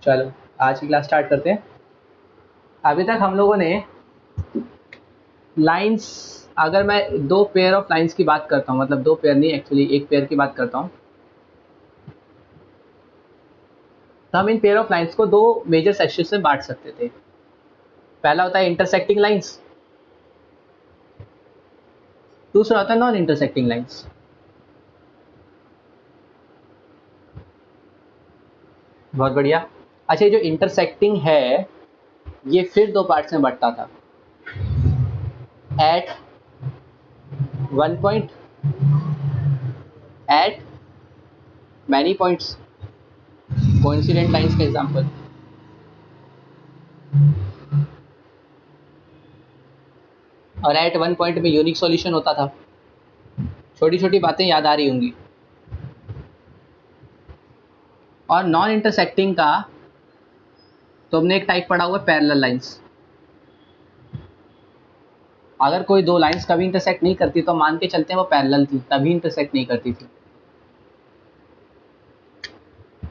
चलो आज की क्लास स्टार्ट करते हैं। अभी तक हम लोगों ने लाइंस, अगर मैं दो पेयर ऑफ लाइंस की बात करता हूँ, मतलब दो पेयर नहीं, एक्चुअली एक पेयर की बात करता हूँ, तो हम इन पेयर ऑफ लाइंस को दो मेजर सेक्शन में बांट सकते थे। पहला होता है इंटरसेक्टिंग लाइंस, दूसरा होता है नॉन इंटरसेक्टिंग लाइंस। बहुत बढ़िया। अच्छा, ये जो इंटरसेक्टिंग है ये फिर दो पार्ट्स में बंटता था, at one point, at many points, coincident lines का एग्जांपल। और एट वन पॉइंट में यूनिक सॉल्यूशन होता था। छोटी छोटी बातें याद आ रही होंगी। और नॉन इंटरसेक्टिंग का तुमने एक टाइप पढ़ा हुआ है, पैरेलल लाइंस। अगर कोई दो लाइंस कभी इंटरसेक्ट नहीं करती तो मान के चलते हैं वो पैरेलल थी, तभी इंटरसेक्ट नहीं करती थी।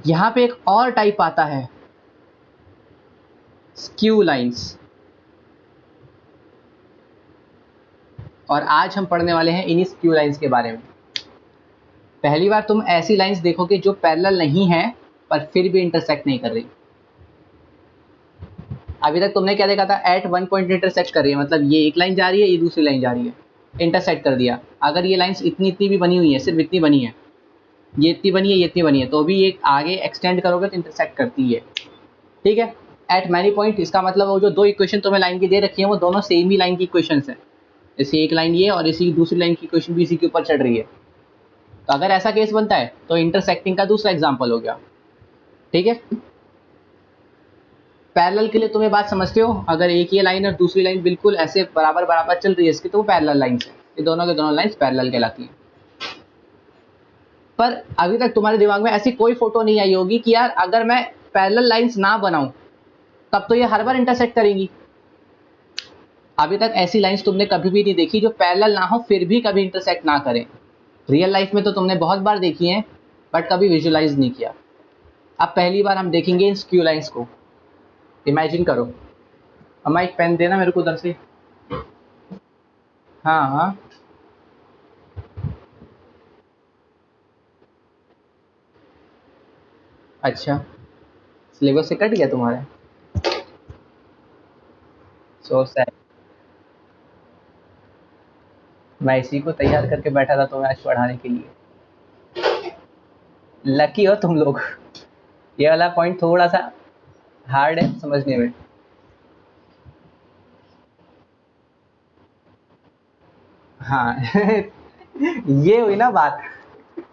यहां पे एक और टाइप आता है, स्क्यू लाइंस। और आज हम पढ़ने वाले हैं इन्हीं स्क्यू लाइंस के बारे में। पहली बार तुम ऐसी लाइंस देखोगे जो पैरेलल नहीं है पर फिर भी इंटरसेक्ट नहीं कर रही। अभी तक तुमने क्या देखा था, एट वन पॉइंट इंटरसेक्ट कर रही है, मतलब ये एक लाइन जा रही है, ये दूसरी लाइन जा रही है, इंटरसेक्ट कर दिया। अगर ये लाइंस इतनी इतनी भी बनी हुई है, सिर्फ इतनी बनी है, ये इतनी बनी है, ये इतनी बनी है, तो भी ये आगे एक्सटेंड करोगे तो इंटरसेक्ट करती है। ठीक है। एट मैनी पॉइंट, इसका मतलब वो जो दो इक्वेशन तुम्हें लाइन की दे रखी है वो दोनों सेम ही लाइन की इक्वेशन है। जैसे एक लाइन ये और इसी दूसरी लाइन की इक्वेशन भी इसी के ऊपर चढ़ रही है। तो अगर ऐसा केस बनता है तो इंटरसेक्टिंग का दूसरा एग्जाम्पल हो गया। ठीक है। पैरेलल के लिए तुम्हें बात समझते हो, अगर एक ये लाइन और दूसरी लाइन बिल्कुल ऐसे बराबर बराबर चल रही है इसकी, तो वो पैरेलल लाइंस है। ये दोनों के दोनों लाइंस पैरेलल कहलाती हैं। पर अभी तक तुम्हारे दिमाग में ऐसी कोई फोटो नहीं आई होगी कि यार अगर मैं पैरेलल लाइंस ना बनाऊं तब तो ये हर बार इंटरसेक्ट करेंगी। अभी तक ऐसी लाइंस तुमने कभी भी नहीं देखी जो पैरेलल ना हो फिर भी कभी इंटरसेक्ट ना करें। रियल लाइफ में तो तुमने बहुत बार देखी है बट कभी विजुअलाइज नहीं किया। अब पहली बार हम देखेंगे इन स्क्यू लाइंस को। इमेजिन करो। अम्मा एक पेन देना मेरे को उधर से। हाँ हाँ। अच्छा, सिलेबस से कट गया तुम्हारे? So sad. मैं इसी को तैयार करके बैठा था तुम्हें आज पढ़ाने के लिए। लकी हो तुम लोग। ये वाला पॉइंट थोड़ा सा हार्ड है समझने में। हाँ ये हुई ना बात।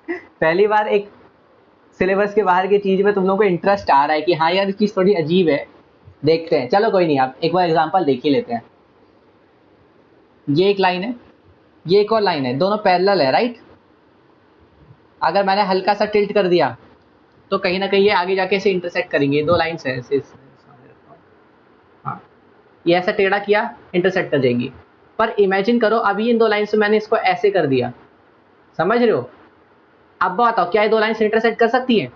पहली बार एक सिलेबस के बाहर की चीज में तुम लोगों को इंटरेस्ट आ रहा है कि हाँ यार ये चीज थोड़ी अजीब है, देखते हैं। चलो कोई नहीं, आप एक बार एग्जांपल देख ही लेते हैं। ये एक लाइन है, ये एक और लाइन है, दोनों पैरेलल है, राइट। अगर मैंने हल्का सा टिल्ट कर दिया तो कहीं ना कहीं ये आगे जाके इसे इंटरसेक्ट करेंगे। दो लाइन्स है ऐसे हाँ, ये ऐसा टेढ़ा किया, इंटरसेक्ट कर जाएंगी। पर इमेजिन करो अभी इन दो लाइन से मैंने इसको ऐसे कर दिया, समझ रहे हो? अब बताओ क्या ये दो लाइन इंटरसेक्ट कर सकती है?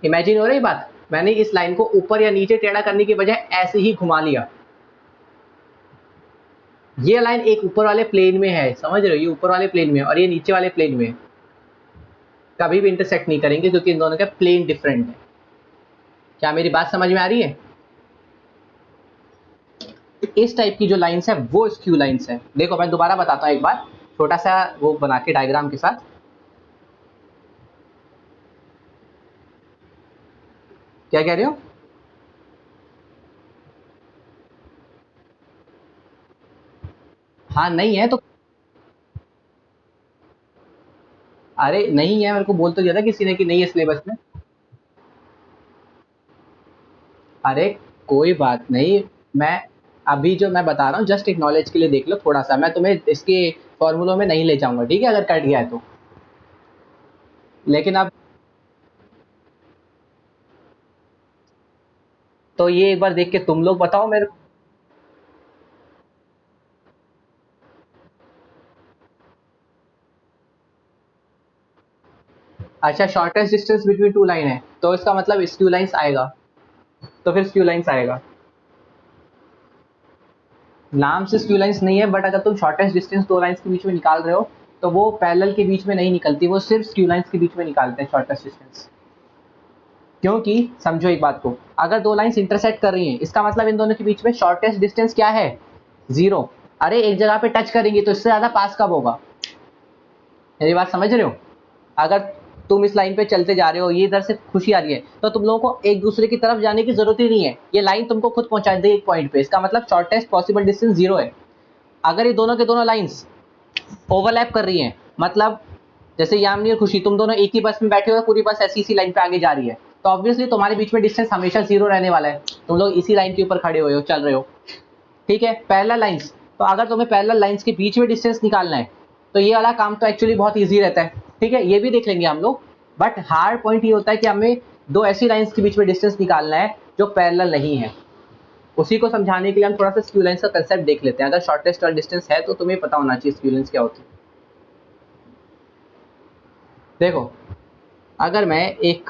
इमेजिन हो रही बात। मैंने इस लाइन को ऊपर या नीचे टेढ़ा करने की बजाय ऐसे ही घुमा लिया। ये लाइन एक ऊपर वाले प्लेन में है, समझ रहे हो? ये ऊपर वाले प्लेन में है और ये नीचे वाले प्लेन में है। कभी भी इंटरसेक्ट नहीं करेंगे क्योंकि इन दोनों के प्लेन डिफरेंट है। क्या मेरी बात समझ में आ रही है? इस टाइप की जो लाइंस है वो स्क्यू लाइंस है। देखो मैं दोबारा बताता हूँ एक बार, छोटा सा वो बना के डायग्राम के साथ। क्या कह रहे हो? हाँ नहीं है तो? अरे नहीं है, मेरे को बोल तो दिया था किसी ने कि नहीं है सिलेबस में। अरे कोई बात नहीं। मैं अभी जो मैं बता रहा हूँ जस्ट एक नॉलेज के लिए देख लो थोड़ा सा, मैं तुम्हें इसके फॉर्मूलों में नहीं ले जाऊंगा, ठीक है, अगर कट गया है तो। लेकिन अब तो ये एक बार देख के तुम लोग बताओ मेरे को। अच्छा, shortest distance between two line है, तो इसका मतलब स्क्यू लाइंस आएगा, तो फिर स्क्यू लाइंस आएगा। नाम से स्क्यू लाइंस नहीं है, बट अगर तुम शॉर्टेस्ट डिस्टेंस दो लाइंस के बीच में निकाल रहे हो तो वो पैरेलल के बीच में नहीं निकलती, वो सिर्फ स्क्यू लाइंस के बीच में निकालते हैं शॉर्टेस्ट डिस्टेंस। क्योंकि समझो एक बात को, अगर दो लाइंस इंटरसेक्ट कर रही हैं इसका मतलब इन दोनों के बीच में शॉर्टेस्ट डिस्टेंस क्या है, 0। अरे एक जगह पे टच करेंगे तो इससे ज्यादा पास कब होगा, मेरी बात समझ रहे हो? अगर तुम इस लाइन पे चलते जा रहे हो, ये इधर से खुशी आ रही है, तो तुम लोगों को एक दूसरे की तरफ जाने की जरूरत ही नहीं है, ये लाइन तुमको खुद पहुंचा देगी एक पॉइंट पे, इसका मतलब शॉर्टेस्ट पॉसिबल डिस्टेंस 0 है। अगर ये दोनों के दोनों लाइंस ओवरलैप कर रही हैं, मतलब जैसे यामिनी और खुशी तुम दोनों एक ही बस में बैठे हो, पूरी बस ऐसी इसी लाइन पे आगे जा रही है, तो ऑब्वियसली तुम्हारे बीच में डिस्टेंस हमेशा 0 रहने वाला है, तुम लोग इसी लाइन के ऊपर खड़े हुए हो, चल रहे हो, ठीक है। पैरेलल लाइंस, तो अगर तुम्हें पैरेलल लाइंस के बीच में डिस्टेंस निकालना है तो ये वाला काम तो एक्चुअली बहुत ईजी रहता है, ठीक है, ये भी देख लेंगे हम लोग। बट हार्ड पॉइंट ये होता है कि हमें दो ऐसी लाइंस के बीच में डिस्टेंस निकालना है जो पैरेलल नहीं है। उसी को समझाने के लिए हम थोड़ा सा स्क्यू लाइंस का कंसेप्ट देख लेते हैं। अगर शॉर्टेस्ट वाला डिस्टेंस है तो तुम्हें पता होना चाहिए स्क्यू लाइंस क्या होती है। देखो, अगर मैं एक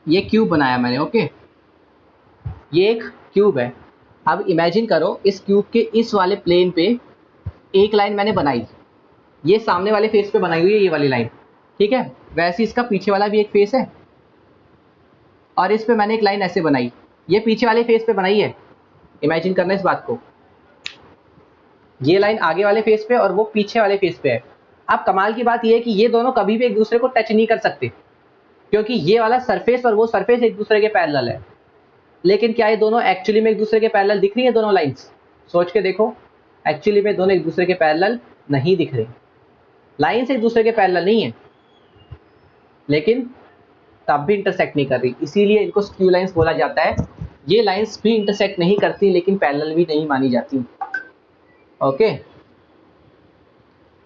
ये क्यूब बनाया मैंने, ओके, ये एक क्यूब है। अब इमेजिन करो इस क्यूब के इस वाले प्लेन पे एक लाइन मैंने बनाई, ये सामने वाले फेस पे बनाई हुई है ये वाली लाइन, ठीक है। वैसे इसका पीछे वाला भी एक फेस है और इस पे मैंने एक लाइन ऐसे बनाई, ये पीछे वाले फेस पे बनाई है। इमेजिन करना इस बात को, ये लाइन आगे वाले फेस पे और वो पीछे वाले फेस पे है। अब कमाल की बात ये है कि ये दोनों कभी भी एक दूसरे को टच नहीं कर सकते, क्योंकि ये वाला सरफेस और वो सरफेस एक दूसरे के पैरेलल है। लेकिन क्या ये दोनों एक्चुअली में एक दूसरे के पैरेलल दिख रही है दोनों लाइंस? सोच के देखो, एक्चुअली में दोनों एक दूसरे के पैरेलल नहीं दिख रहे, लाइंस एक दूसरे के पैरेलल नहीं है, लेकिन तब भी इंटरसेक्ट नहीं कर रही, इसीलिए इनको स्क्यू लाइंस बोला जाता है। ये लाइंस भी इंटरसेक्ट नहीं करती लेकिन पैरेलल भी नहीं मानी जाती, ओके।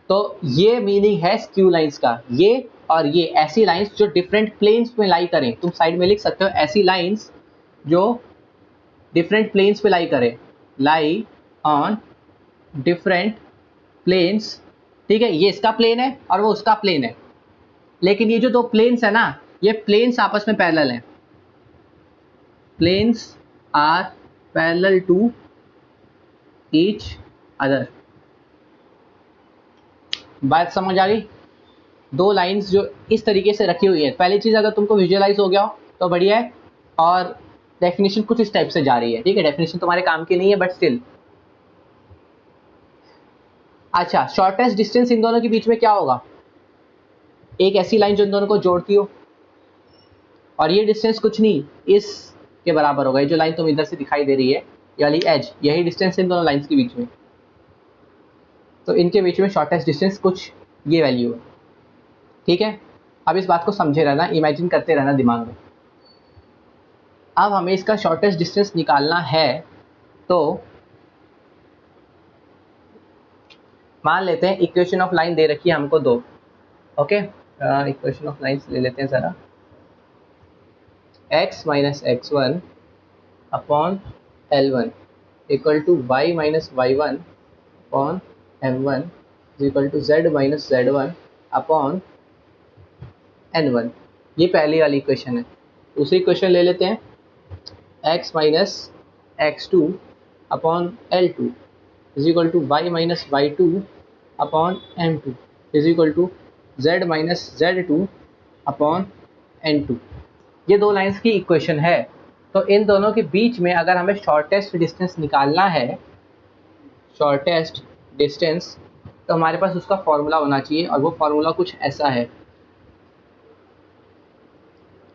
तो ये मीनिंग है स्क्यू लाइंस का, ये और ये ऐसी लाइंस जो डिफरेंट प्लेन्स में लाई करें, तुम साइड में लिख सकते हो ऐसी लाइंस जो डिफरेंट प्लेन्स पे लाई करें, लाई ऑन डिफरेंट प्लेन्स, ठीक है। ये इसका प्लेन है और वो उसका प्लेन है, लेकिन ये जो दो प्लेन्स है ना, ये प्लेन्स आपस में पैरेलल हैं, planes are parallel to each other. बात समझ आ गई? दो लाइंस जो इस तरीके से रखी हुई है, पहली चीज अगर तुमको विजुअलाइज हो गया हो तो बढ़िया है, और डेफिनेशन कुछ इस टाइप से जा रही है, ठीक है। डेफिनेशन तुम्हारे काम की नहीं है बट स्टिल। अच्छा, शॉर्टेस्ट डिस्टेंस इन दोनों के बीच में क्या होगा? एक ऐसी लाइन जो इन दोनों को जोड़ती हो, और ये डिस्टेंस कुछ नहीं इस के बराबर होगा, ये जो लाइन तुम इधर से दिखाई दे रही है ये वाली एज, यही डिस्टेंस इन दोनों लाइंस के बीच में, तो इनके बीच में शॉर्टेस्ट डिस्टेंस कुछ ये वैल्यू है, ठीक है। अब इस बात को समझे रहना, इमेजिन करते रहना दिमाग में। अब हमें इसका शॉर्टेस्ट डिस्टेंस निकालना है, तो मान लेते हैं इक्वेशन ऑफ लाइन दे रखी है हमको दो, ओके। इक्वेशन ऑफ लाइंस ले लेते हैं ज़रा, x minus x one upon L1 equal to y minus y one upon M1 equal to z minus Z1 upon N1। ये पहली वाली इक्वेशन है। दूसरी इक्वेशन ले लेते हैं, x minus x two upon L2 is equal to y minus y two upon M2 is equal to z minus Z2 upon N2। ये दो लाइंस की इक्वेशन है। तो इन दोनों के बीच में अगर हमें शॉर्टेस्ट डिस्टेंस निकालना है, शॉर्टेस्ट डिस्टेंस, तो हमारे पास उसका फॉर्मूला होना चाहिए, और वो फॉर्मूला कुछ ऐसा है,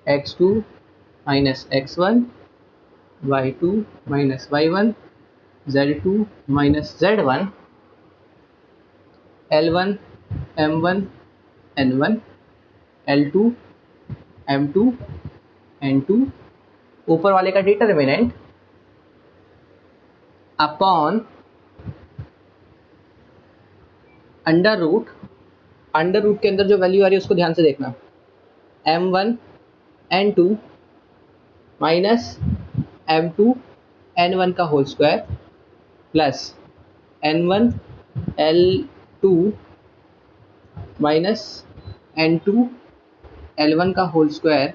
x2 minus x one, y2 minus y one, z2 minus Z1, L1 M1 N1, L2 M2 N2, ऊपर वाले का determinant upon under root, under root के अंदर जो वैल्यू आ रही है उसको ध्यान से देखना, M1 N2 minus M2 N1 का whole square plus N1 L2 minus N2 L1 का whole square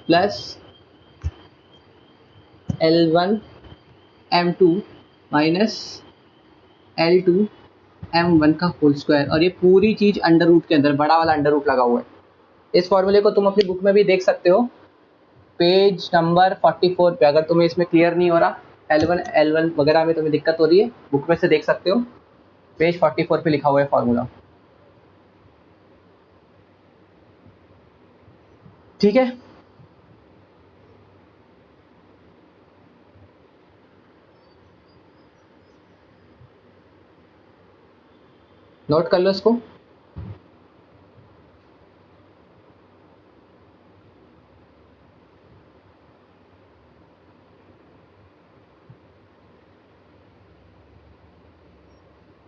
plus L1 M2 minus L2 M1 का होल स्क्वायर, और ये पूरी चीज अंडर रूट के अंदर बड़ा वाला अंडर रूट लगा हुआ है। इस फॉर्मूले को तुम अपनी बुक में भी देख सकते हो, पेज नंबर 44 पे। अगर तुम्हें इसमें क्लियर नहीं हो रहा, L1 वगैरह में तुम्हें दिक्कत हो रही है, बुक में से देख सकते हो, पेज 44 पे लिखा हुआ है फॉर्मूला। ठीक है, नोट कर लो इसको।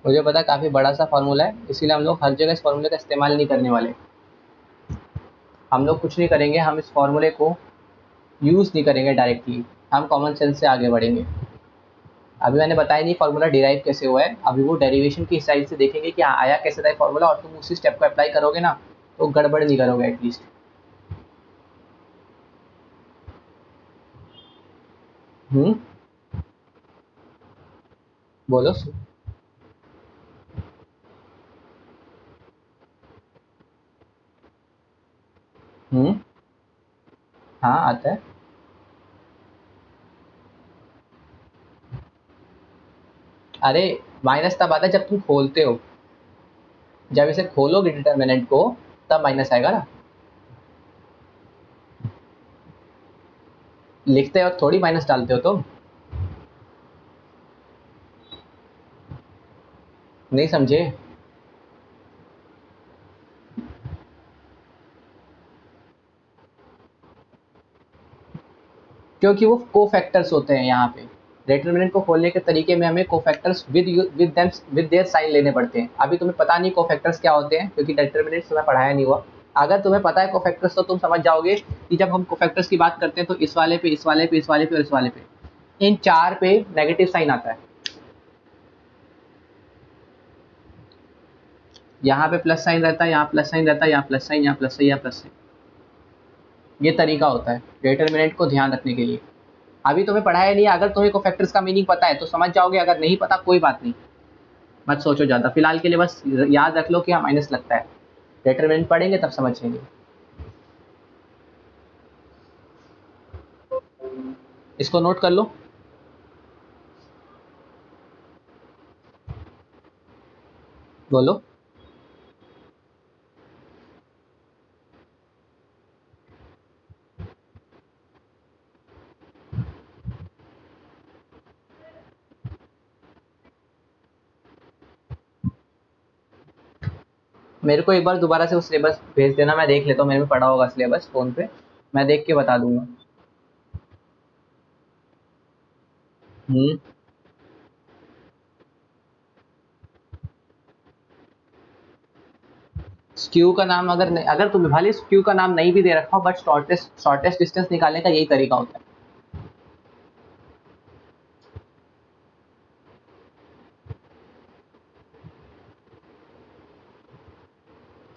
मुझे पता है काफ़ी बड़ा सा फॉर्मूला है, इसीलिए हम लोग हर जगह इस फॉर्मूले का इस्तेमाल नहीं करने वाले। हम लोग कुछ नहीं करेंगे, हम इस फॉर्मूले को यूज़ नहीं करेंगे डायरेक्टली, हम कॉमन सेंस से आगे बढ़ेंगे। अभी मैंने बताया नहीं फॉर्मूला डिराइव कैसे हुआ है, अभी वो डेरिवेशन की स्टाइल से देखेंगे कि आया कैसे था फॉर्मूला, और तुम उसी स्टेप को अप्लाई करोगे ना तो गड़बड़ नहीं करोगे एटलीस्ट। हम्म, बोलो। हम्म, हाँ आता है। अरे माइनस तब आता है जब तुम खोलते हो, जब इसे खोलोगे डिटर्मिनेंट को तब माइनस आएगा ना। लिखते वक्त थोड़ी माइनस डालते हो तुम, नहीं समझे। क्योंकि वो कोफैक्टर्स होते हैं यहाँ पे, डिटर्मिनेंट को खोलने के तरीके में हमें कोफैक्टर्स विद देयर साइन लेने पड़ते हैं। अभी तुम्हें पता नहीं कोफैक्टर्स क्या होते हैं, क्योंकि डिटर्मिनेंट तुम्हें पढ़ाया नहीं हुआ। अगर तुम्हें पता है कोफैक्टर्स तो तुम समझ जाओगे कि जब हम कोफैक्टर्स की बात करते हैं तो इस वाले पे, इस वाले पे, इस वाले पे और इस वाले पे, इन चार पे नेगेटिव साइन आता है। यहाँ पे प्लस साइन रहता है, यहाँ प्लस साइन रहता है, यहाँ प्लस साइन, यहाँ प्लस साइन, यहाँ प्लस साइन। ये तरीका होता है डिटर्मिनेंट को ध्यान रखने के लिए। अभी तुम्हें पढ़ाया नहीं है, अगर तुम्हें कोफैक्टर्स का मीनिंग पता है तो समझ जाओगे, अगर नहीं पता कोई बात नहीं, मत सोचो ज़्यादा। फिलहाल के लिए बस याद रख लो कि हाँ माइनस लगता है, डिटरमिनेंट पढ़ेंगे तब समझेंगे। इसको नोट कर लो। बोलो। मेरे को एक बार दोबारा से वो सिलेबस भेज देना, मैं देख लेता हूँ, मैंने भी पढ़ा होगा सिलेबस फ़ोन पे, मैं देख के बता दूंगा। हम्म, स्क्यू का नाम अगर नहीं, अगर तुम्हें भले स्क्यू का नाम नहीं भी दे रखा हो, बट शॉर्टेस्ट डिस्टेंस निकालने का यही तरीका होता है।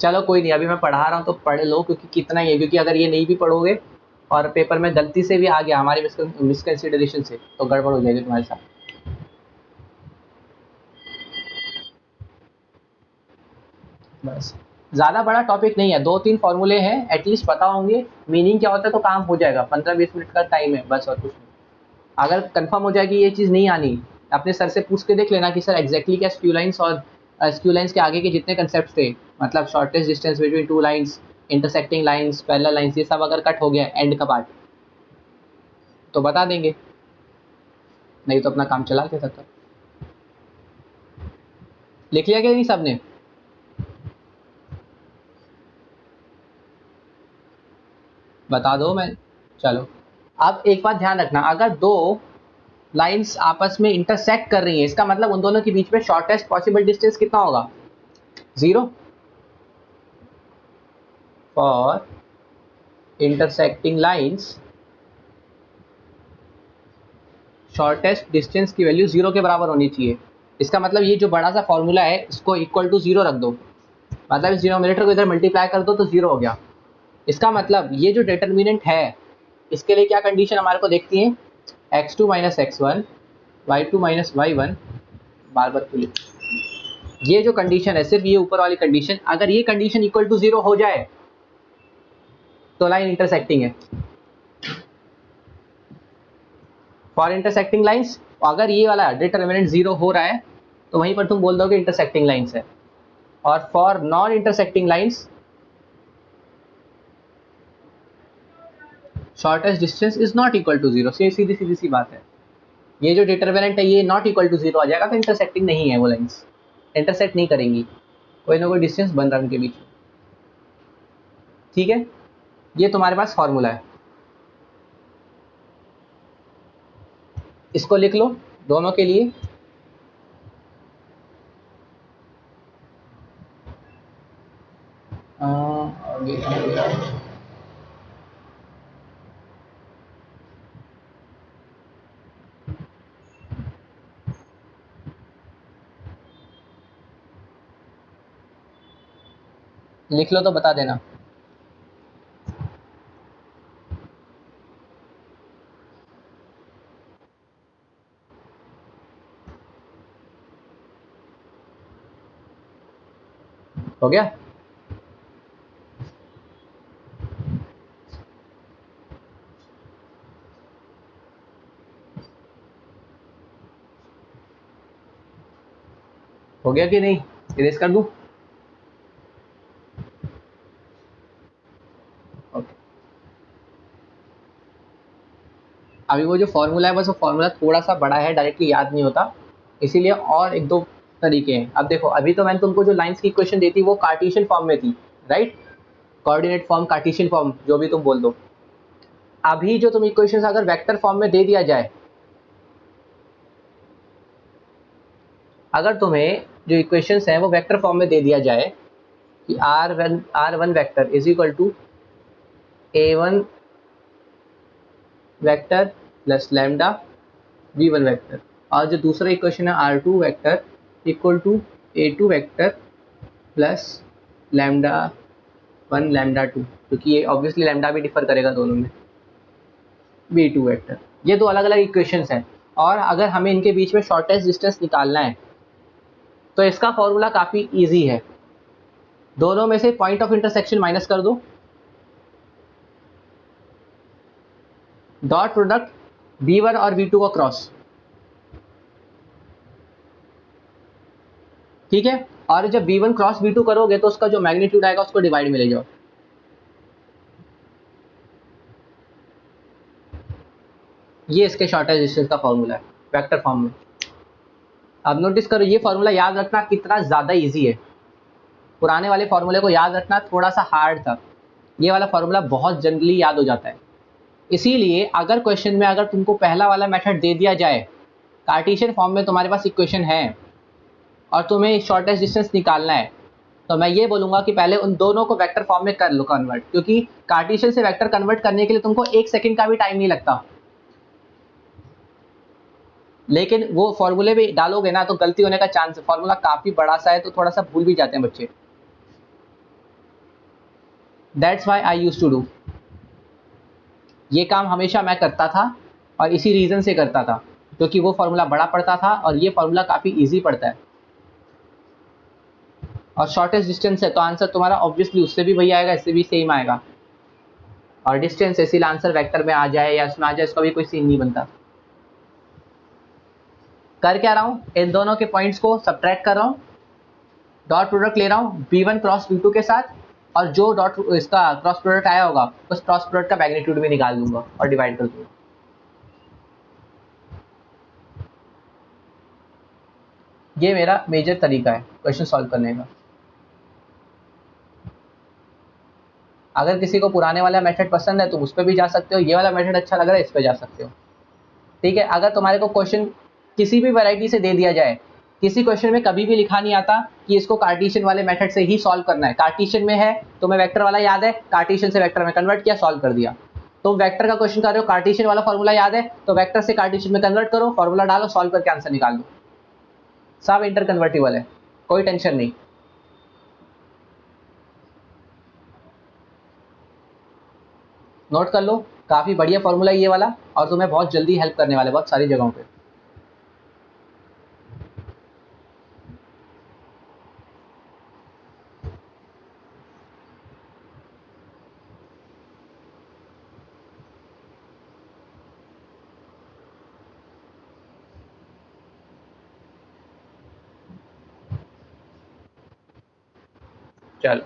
चलो कोई नहीं, अभी मैं पढ़ा रहा हूँ तो पढ़ लो, क्योंकि कितना ही है, क्योंकि अगर ये नहीं भी पढ़ोगे और पेपर में गलती से भी आ गया हमारी मिसकंसिडरेशन से, तो गड़बड़ हो जाएगी तुम्हारे साथ। बस, ज़्यादा बड़ा टॉपिक नहीं है, दो तीन फॉर्मूले हैं, एटलीस्ट पता होंगे मीनिंग क्या होता है तो काम हो जाएगा। 15-20 मिनट का टाइम है बस, और कुछ नहीं। अगर कंफर्म हो जाएगी ये चीज़ नहीं आनी, अपने सर से पूछ के देख लेना कि सर एग्जैक्टली क्या स्क्यू लाइन्स और स्क्यू लाइन्स के आगे के जितने कंसेप्ट थे, मतलब shortest distance between two lines, intersecting lines, parallel lines, ये सब अगर कट हो गया एंड का पार्ट तो बता देंगे, नहीं तो अपना काम चला के सकता। लिख लिया क्या नहीं सबने? बता दो मैं। चलो, अब एक बात ध्यान रखना, अगर दो लाइंस आपस में इंटरसेक्ट कर रही हैं, इसका मतलब उन दोनों के बीच में शॉर्टेस्ट पॉसिबल डिस्टेंस कितना होगा? 0 for intersecting lines, shortest distance की वैल्यू 0 के बराबर होनी चाहिए। इसका मतलब ये जो बड़ा सा फॉर्मूला है इसको इक्वल टू 0 रख दो, मतलब इस डिनोमिनेटर को इधर मल्टीप्लाई कर दो तो 0 हो गया। इसका मतलब ये जो डिटर्मिनेंट है इसके लिए क्या कंडीशन हमारे को देखती है, x2 minus x1 y2 minus y1 बार बार खुली, ये जो कंडीशन है सिर्फ ये ऊपर वाली कंडीशन, अगर ये कंडीशन इक्वल टू 0 हो जाए तो लाइन इंटरसेक्टिंग है। फॉर इंटरसेक्टिंग लाइंस, अगर ये वाला डिटरमिनेंट 0 हो रहा है तो वहीं पर तुम बोल दोगे इंटरसेक्टिंग लाइंस है। और for non intersecting lines shortest distance is not equal to 0। सीधी सीधी सी बात है, ये जो डिटरमिनेंट है ये नॉट इक्वल टू 0 आ जाएगा तो इंटरसेक्टिंग नहीं है, वो लाइंस इंटरसेक्ट नहीं करेंगी, कोई ना कोई डिस्टेंस बन रहा है उनके बीच में। ठीक है, ये तुम्हारे पास फॉर्मूला है, इसको लिख लो दोनों के लिए। लिख लो तो बता देना। हो गया? हो गया कि नहीं? इरेज कर दूं? ओके, अभी वो जो फॉर्मूला है बस वो फॉर्मूला थोड़ा सा बड़ा है, डायरेक्टली याद नहीं होता, इसीलिए और एक दो तरीके हैं। अब देखो, अभी तो मैंने तुमको जो लाइंस की इक्वेशन दी थी वो कार्टेशियन फॉर्म में थी, right? Coordinate form, Cartesian form, जो भी तुम बोल दो। अभी जो तुम इक्वेशन अगर वेक्टर फॉर्म में दे दिया जाए, अगर तुम्हें जो इक्वेशंस हैं वो वेक्टर फॉर्म में दे दिया जाए कि r1 vector is equal to a1 vector plus lambda v1 vector, और जो दूसरा इक्वेशन है r2 vector equal to a2 vector plus lambda 1 lambda 2, क्योंकि ये ऑब्वियसली लैम्डा भी डिफर करेगा दोनों में, b2 वेक्टर। ये दो अलग अलग इक्वेशंस हैं, और अगर हमें इनके बीच में शॉर्टेस्ट डिस्टेंस निकालना है तो इसका फॉर्मूला काफ़ी इजी है। दोनों में से पॉइंट ऑफ इंटरसेक्शन माइनस कर दो, डॉट प्रोडक्ट b1 और b2 को क्रॉस, ठीक है? और जब b1 क्रॉस b2 करोगे तो उसका जो मैग्नीट्यूड आएगा उसको डिवाइड में ले जाओ। ये इसके शॉर्टेस्ट डिस्टेंस का फॉर्मूला है वेक्टर फॉर्म में। अब नोटिस करो, ये फॉर्मूला याद रखना कितना ज़्यादा इजी है। पुराने वाले फॉर्मूले को याद रखना थोड़ा सा हार्ड था, ये वाला फॉर्मूला बहुत जनरली याद हो जाता है। इसीलिए अगर क्वेश्चन में अगर तुमको पहला वाला मेथड दे दिया जाए, कार्टेशियन फॉर्म में तुम्हारे पास इक्वेशन है और तुम्हें शॉर्टेस्ट डिस्टेंस निकालना है, तो मैं ये बोलूँगा कि पहले उन दोनों को वेक्टर फॉर्म में कर लो कन्वर्ट, क्योंकि कार्टेशियन से वेक्टर कन्वर्ट करने के लिए तुमको 1 सेकंड का भी टाइम नहीं लगता। लेकिन वो फॉर्मूले में डालोगे ना तो गलती होने का चांस है, फॉर्मूला काफ़ी बड़ा सा है तो थोड़ा सा भूल भी जाते हैं बच्चे। That's why I use to do, ये काम हमेशा मैं करता था और इसी रीज़न से करता था, क्योंकि वो फार्मूला बड़ा पड़ता था और ये फार्मूला काफ़ी इजी पड़ता है। और शॉर्टेस्ट डिस्टेंस है तो आंसर तुम्हारा ऑब्वियसली उससे भी वही आएगा, इससे भी सेम आएगा। और डिस्टेंस इसीलिए आंसर वेक्टर में आ जाए या उसमें आ जाए इसका भी कोई सीन नहीं बनता। कर क्या रहा हूँ, इन दोनों के पॉइंट्स को सब्ट्रैक्ट कर रहा हूँ, डॉट प्रोडक्ट ले रहा हूँ b1 क्रॉस b2 के साथ, और जो डॉट इसका क्रॉस प्रोडक्ट आया होगा उस क्रॉस प्रोडक्ट का मैग्नीट्यूड भी निकाल दूंगा और डिवाइड कर दूंगा। ये मेरा मेजर तरीका है क्वेश्चन सॉल्व करने का। अगर किसी को पुराने वाला मेथड पसंद है तो उस पर भी जा सकते हो, ये वाला मेथड अच्छा लग रहा है इस पर जा सकते हो, ठीक है? अगर तुम्हारे को क्वेश्चन किसी भी वैरायटी से दे दिया जाए, किसी क्वेश्चन में कभी भी लिखा नहीं आता कि इसको कार्टेशियन वाले मेथड से ही सॉल्व करना है, कार्टेशियन में है तुम्हें वेक्टर वाला याद है, कार्टेशियन से वेक्टर में कन्वर्ट किया, सॉल्व कर दिया, तुम वेक्टर का क्वेश्चन कर रहे हो, कार्टेशियन वाला फॉर्मूला याद है, तो वेक्टर से कार्टेशियन में कन्वर्ट करो, फॉर्मूला डालो, सॉल्व करके आंसर निकाल लो, सब इंटर कन्वर्टिबल है, कोई टेंशन नहीं। नोट कर लो, काफी बढ़िया फॉर्मूला ये वाला, और तुम्हें बहुत जल्दी हेल्प करने वाले बहुत सारी जगहों पे। चलो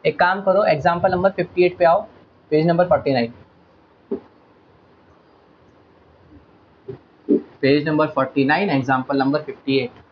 एक काम करो, एग्जाम्पल नंबर 58 पे आओ, page number 49, page number 49, example number 58।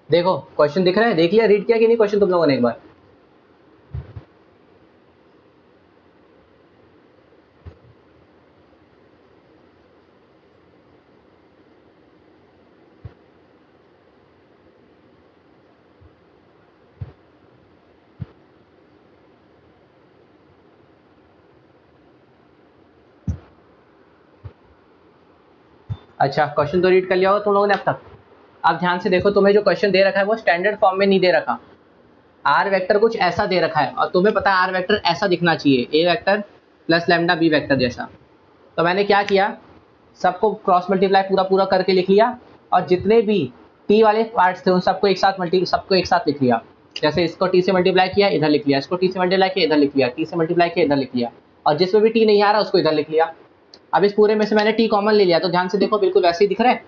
देखो क्वेश्चन दिख रहा है, देख लिया, रीड किया कि नहीं क्वेश्चन तुम लोगों ने एक बार? अच्छा क्वेश्चन तो रीड कर लिया होगा तुम लोगों ने अब तक। अब ध्यान से देखो, तुम्हें जो क्वेश्चन दे रखा है वो स्टैंडर्ड फॉर्म में नहीं दे रखा, आर वेक्टर कुछ ऐसा दे रखा है, और तुम्हें पता है आर वेक्टर ऐसा दिखना चाहिए, a vector plus lambda b vector जैसा। तो मैंने क्या किया, सबको क्रॉस मल्टीप्लाई पूरा पूरा करके लिख लिया, और जितने भी टी वाले पार्ट्स थे उन सबको एक साथ लिख लिया। जैसे इसको टी से मल्टीप्लाई किया इधर लिख लिया, इसको टी से मल्टीप्लाई किया इधर लिख लिया, टी से मल्टीप्लाई किया इधर लिख लिया, और जिसमें भी टी नहीं आ रहा उसको इधर लिख लिया। अब इस पूरे में से मैंने टी कॉमन ले लिया, तो ध्यान से देखो बिल्कुल वैसे ही दिख रहा है,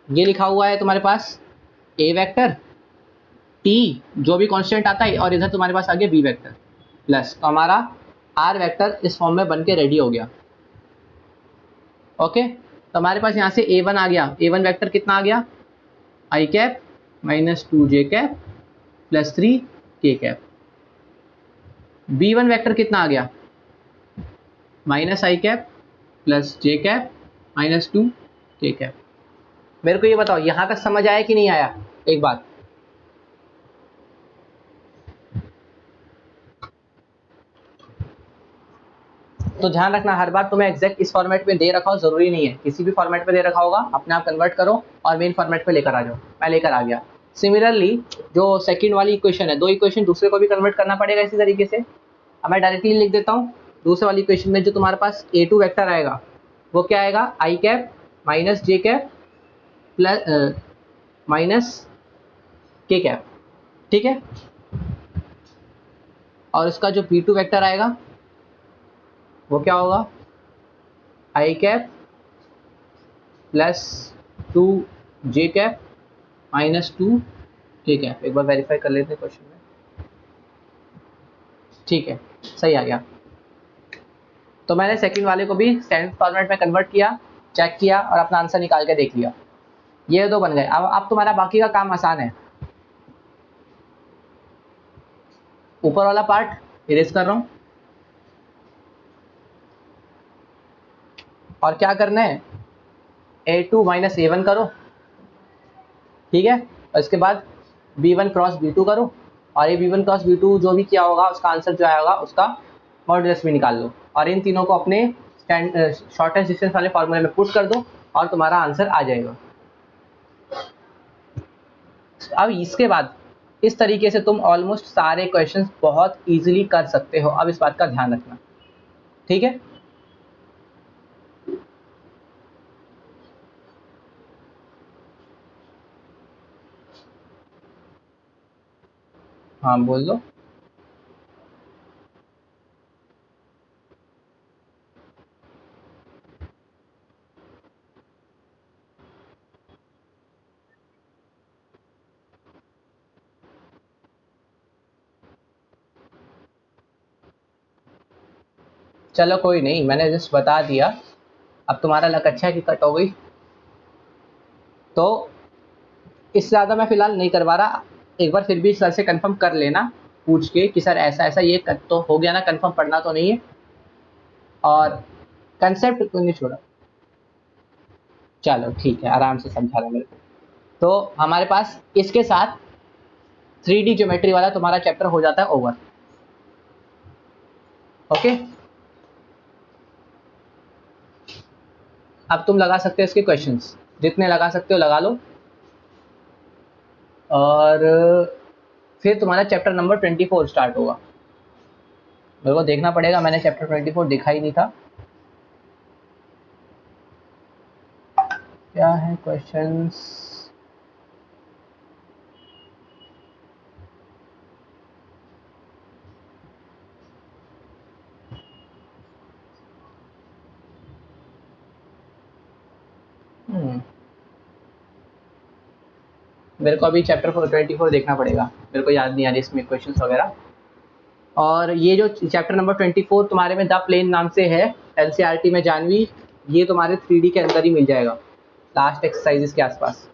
ये लिखा हुआ है तुम्हारे पास ए वेक्टर टी जो भी कांस्टेंट आता है, और इधर तुम्हारे पास आ गया बी वेक्टर प्लस, तो हमारा आर वेक्टर इस फॉर्म में बन के रेडी हो गया। ओके, तो हमारे पास यहाँ से ए वन आ गया, ए वन वैक्टर कितना आ गया, आई कैप माइनस 2 जे कैप प्लस 3 के कैप। बी वन वैक्टर कितना आ गया, माइनस आई कैप प्लस जे कैप माइनस 2 के कैप। मेरे को ये बताओ यहाँ तक समझ आया कि नहीं आया, एक बात। तो ध्यान रखना, हर बार तुम्हें एग्जैक्ट इस फॉर्मेट में दे रखा हो जरूरी नहीं है, किसी भी फॉर्मेट में दे रखा होगा अपने आप कन्वर्ट करो और मेन फॉर्मेट पे लेकर आ जाओ। मैं लेकर आ गया। सिमिलरली जो सेकंड वाली इक्वेशन है, दो इक्वेशन दूसरे को भी कन्वर्ट करना पड़ेगा इसी तरीके से। अब मैं डायरेक्टली लिख देता हूँ, दूसरे वाली इक्वेशन में जो तुम्हारे पास A2 वेक्टर आएगा वो क्या आएगा, आई कैप माइनस जे कैप प्लस माइनस के कैप, ठीक है। और इसका जो B2 वेक्टर आएगा वो क्या होगा, आई कैप प्लस 2 जे कैप माइनस 2 के कैप। एक बार वेरीफाई कर लेते हैं क्वेश्चन में, ठीक है सही आ गया। तो मैंने सेकंड वाले को भी स्टैंडर्ड फॉर्मेट में कन्वर्ट किया, चेक किया और अपना आंसर निकाल के देख लिया, ये दो बन गए। अब तुम्हारा बाकी का काम आसान है। ऊपर वाला पार्ट इरेज कर रहा हूं, और क्या करना है, A2 माइनस A1 करो, ठीक है, और इसके बाद B1 क्रॉस B2 करो, और ये B1 क्रॉस B2 जो भी किया होगा उसका आंसर जो आएगा उसका मॉड्यूलस भी निकाल लो, और इन तीनों को अपने शॉर्टेस्ट डिस्टेंस वाले फॉर्मूले में पुट कर दो और तुम्हारा आंसर आ जाएगा। अब इसके बाद इस तरीके से तुम ऑलमोस्ट सारे क्वेश्चंस बहुत इजीली कर सकते हो। अब इस बात का ध्यान रखना, ठीक है? हाँ बोल दो। चलो कोई नहीं, मैंने जस्ट बता दिया। अब तुम्हारा लक अच्छा है कि कट हो गई, तो इससे ज़्यादा मैं फिलहाल नहीं करवा रहा। एक बार फिर भी सर से कंफर्म कर लेना, पूछ के कि सर ऐसा ऐसा ये तो हो गया ना, कंफर्म पढ़ना तो नहीं है, और कंसेप्ट तो नहीं छोड़ा। चलो ठीक है, आराम से समझा रहा मेरे को। तो हमारे पास इसके साथ 3D ज्योमेट्री वाला तुम्हारा चैप्टर हो जाता है ओवर। ओके, अब तुम लगा सकते हो इसके क्वेश्चंस, जितने लगा सकते हो लगा लो। और फिर तुम्हारा चैप्टर नंबर 24 स्टार्ट होगा। मेरे को देखना पड़ेगा, मैंने चैप्टर 24 देखा ही नहीं था। क्या है क्वेश्चंस? मेरे को अभी चैप्टर 24 देखना पड़ेगा, मेरे को याद नहीं आ रही इसमें क्वेश्चंस वगैरह। और ये जो चैप्टर नंबर 24 तुम्हारे में द प्लेन नाम से है, एनसीईआरटी में जानवी, ये तुम्हारे 3D के अंदर ही मिल जाएगा, लास्ट एक्सरसाइजेस के आसपास।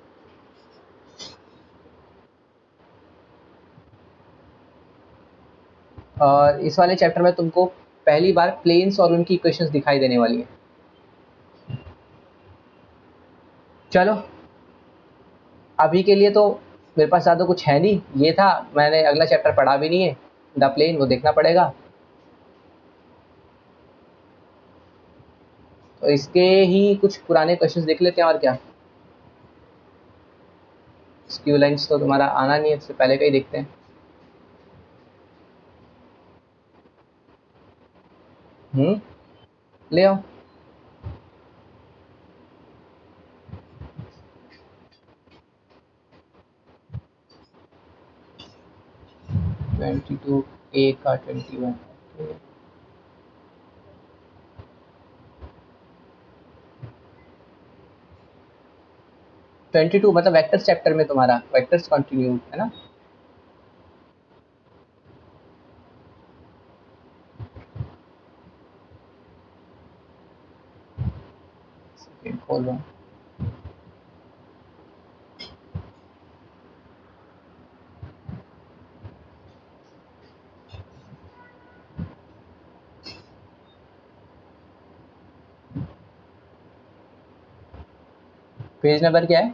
और इस वाले चैप्टर में तुमको पहली बार प्लेन्स और उनकी इक्वेशंस दिखाई देने वाली है। चलो, अभी के लिए तो मेरे पास ज़्यादा कुछ है नहीं, ये था। मैंने अगला चैप्टर पढ़ा भी नहीं है, द प्लेन, वो देखना पड़ेगा। तो इसके ही कुछ पुराने क्वेश्चंस देख लेते हैं, और क्या। स्क्यू लाइन्स तो तुम्हारा आना नहीं है, इससे पहले का ही देखते हैं। ले आओ। 22 ए का 21। 22 मतलब वेक्टर्स चैप्टर में तुम्हारा वेक्टर्स कंटिन्यू है ना। खोल रहा हूँ। पेज नंबर क्या है?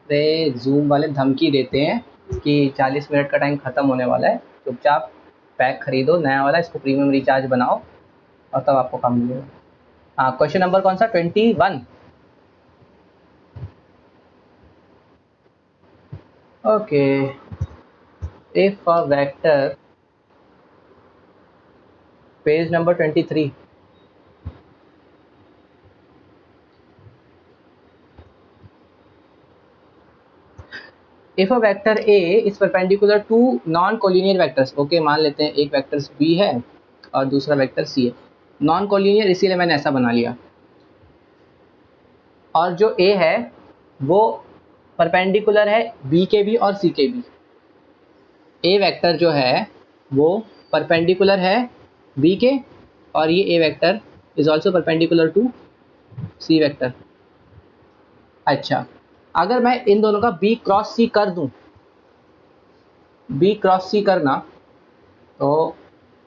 अरे जूम वाले धमकी देते हैं कि 40 मिनट का टाइम खत्म होने वाला है, चुपचाप पैक खरीदो नया वाला, इसको प्रीमियम रिचार्ज बनाओ, और तब आपको काम मिलेगा। हाँ, क्वेश्चन नंबर कौन सा? 21। Okay, if a vector, page number 23। If a vector a is perpendicular to non collinear vectors, okay मान लेते हैं एक वेक्टर बी है और दूसरा वेक्टर सी है, नॉन कोलिनियर इसीलिए मैंने ऐसा बना लिया, और जो ए है वो परपेंडिकुलर है बी के भी और सी के भी। ए वेक्टर जो है वो परपेंडिकुलर है बी के, और ये a vector is also perpendicular to c vector. अच्छा, अगर मैं इन दोनों का बी क्रॉस सी कर दूं, बी क्रॉस सी करना, तो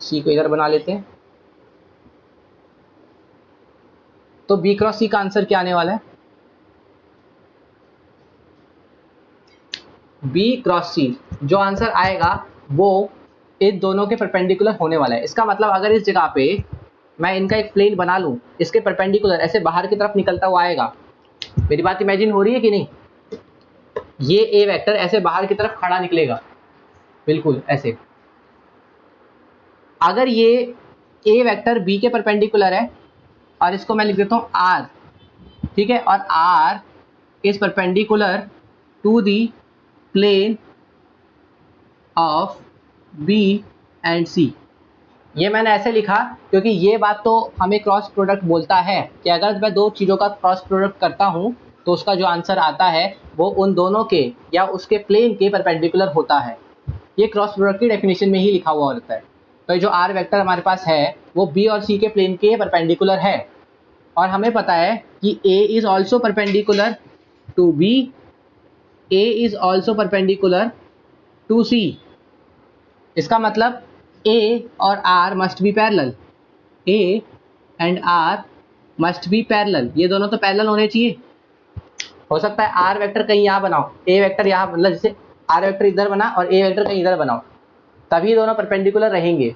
सी को इधर बना लेते हैं, तो बी क्रॉस सी का आंसर क्या आने वाला है? बी क्रॉस सी जो आंसर आएगा वो इन दोनों के परपेंडिकुलर होने वाला है। इसका मतलब अगर इस जगह पे मैं इनका एक प्लेन बना लूं, इसके परपेंडिकुलर ऐसे बाहर की तरफ निकलता हुआ आएगा, मेरी बात इमेजिन हो रही है कि नहीं? ये ए वेक्टर ऐसे बाहर की तरफ खड़ा निकलेगा, बिल्कुल ऐसे। अगर ये ए वेक्टर बी के परपेंडिकुलर है, और इसको मैं लिख देता हूं आर, ठीक है, और R is perpendicular to the plane of b and c. ये मैंने ऐसे लिखा क्योंकि ये बात तो हमें क्रॉस प्रोडक्ट बोलता है कि अगर मैं दो चीज़ों का क्रॉस प्रोडक्ट करता हूँ तो उसका जो आंसर आता है वो उन दोनों के या उसके प्लेन के परपेंडिकुलर होता है। ये क्रॉस प्रोडक्ट की डेफिनेशन में ही लिखा हुआ होता है। तो जो आर वेक्टर हमारे पास है वो बी और सी के प्लेन के परपेंडिकुलर है, और हमें पता है कि a is also perpendicular to b, a is also perpendicular to c. इसका मतलब ए और R must be parallel, a and R must be parallel, ये दोनों तो पैरेलल होने चाहिए। हो सकता है आर वेक्टर कहीं यहाँ बनाओ, ए वेक्टर यहाँ, मतलब जैसे आर वेक्टर इधर बना और ए वेक्टर कहीं इधर बनाओ, तभी दोनों परपेंडिकुलर रहेंगे।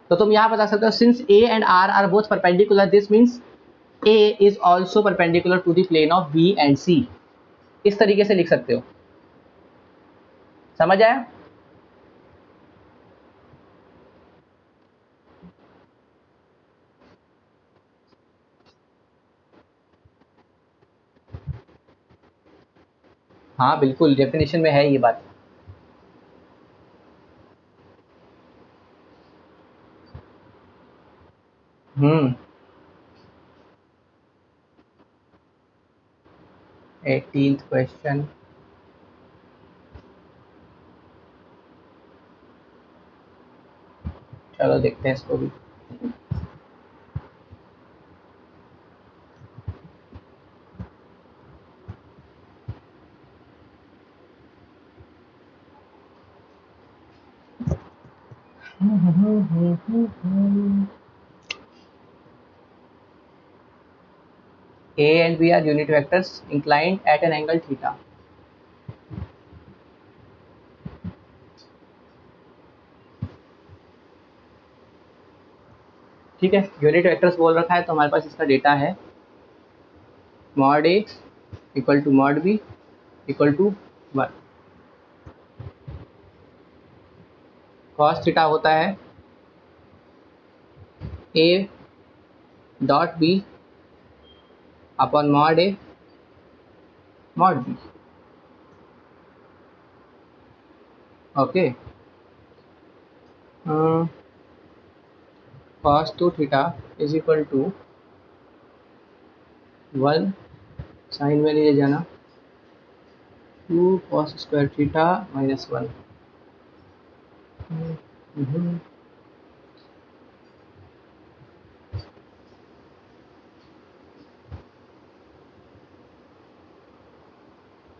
तो तुम यहाँ बता सकते हो since a and R both perpendicular, this means a is also perpendicular to the plane of b and c. इस तरीके से लिख सकते हो। समझ आया? हाँ बिल्कुल, डेफिनेशन में है ये बात। हम्म। 18th question. चलो देखते हैं इसको भी। A and B are unit vectors inclined at an angle theta. ठीक है, यूनिट वेक्टर्स बोल रखा है तो हमारे पास इसका डेटा है mod a equal to mod b equal to 1। Cos theta होता है a dot b upon mod a mod b. Okay, cos 2 theta is equal to 1 sine में ले जाना 2 कॉस स्क्वायर थीटा माइनस 1।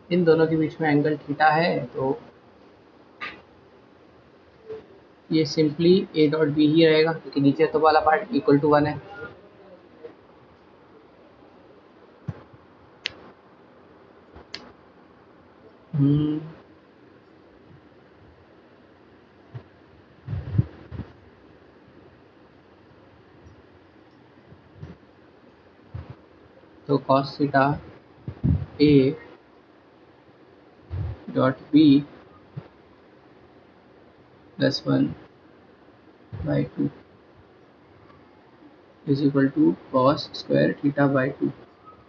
इन दोनों के बीच में एंगल थीटा है तो ये सिंपली ए डॉट बी ही रहेगा क्योंकि नीचे तो वाला पार्ट इक्वल टू 1 है। तो cos theta a dot b plus 1 by 2 is equal to cos square theta by 2।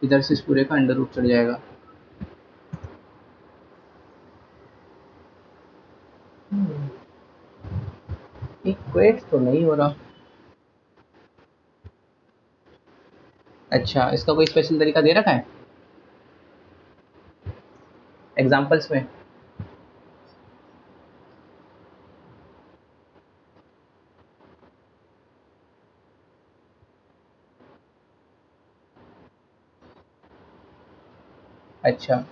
इधर से इस पूरे का अंडर रूट चढ़ जाएगा। इक्वेट तो नहीं हो रहा। अच्छा, इसका कोई स्पेशल तरीका दे रखा है एग्जाम्पल्स में? अच्छा।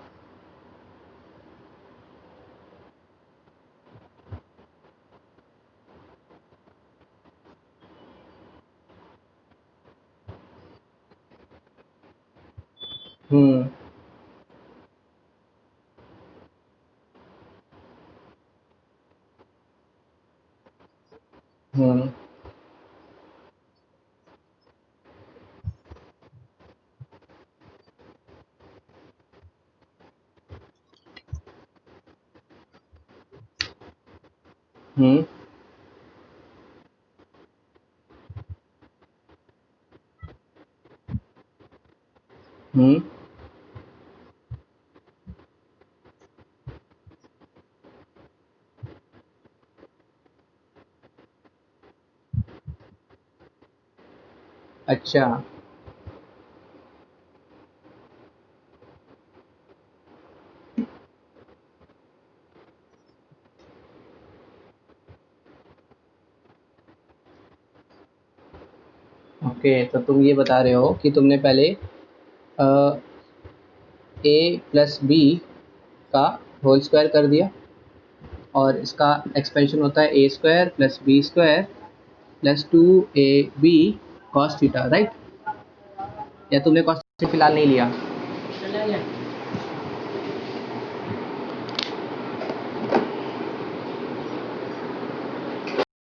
हम्म। हम्म। हम्म। हम्म। अच्छा। ओके, तो तुम ये बता रहे हो कि तुमने पहले ए प्लस बी का होल स्क्वायर कर दिया, और इसका एक्सपेंशन होता है a square plus b square plus 2ab cos theta, right? या तुमने कॉस फिलहाल नहीं लिया?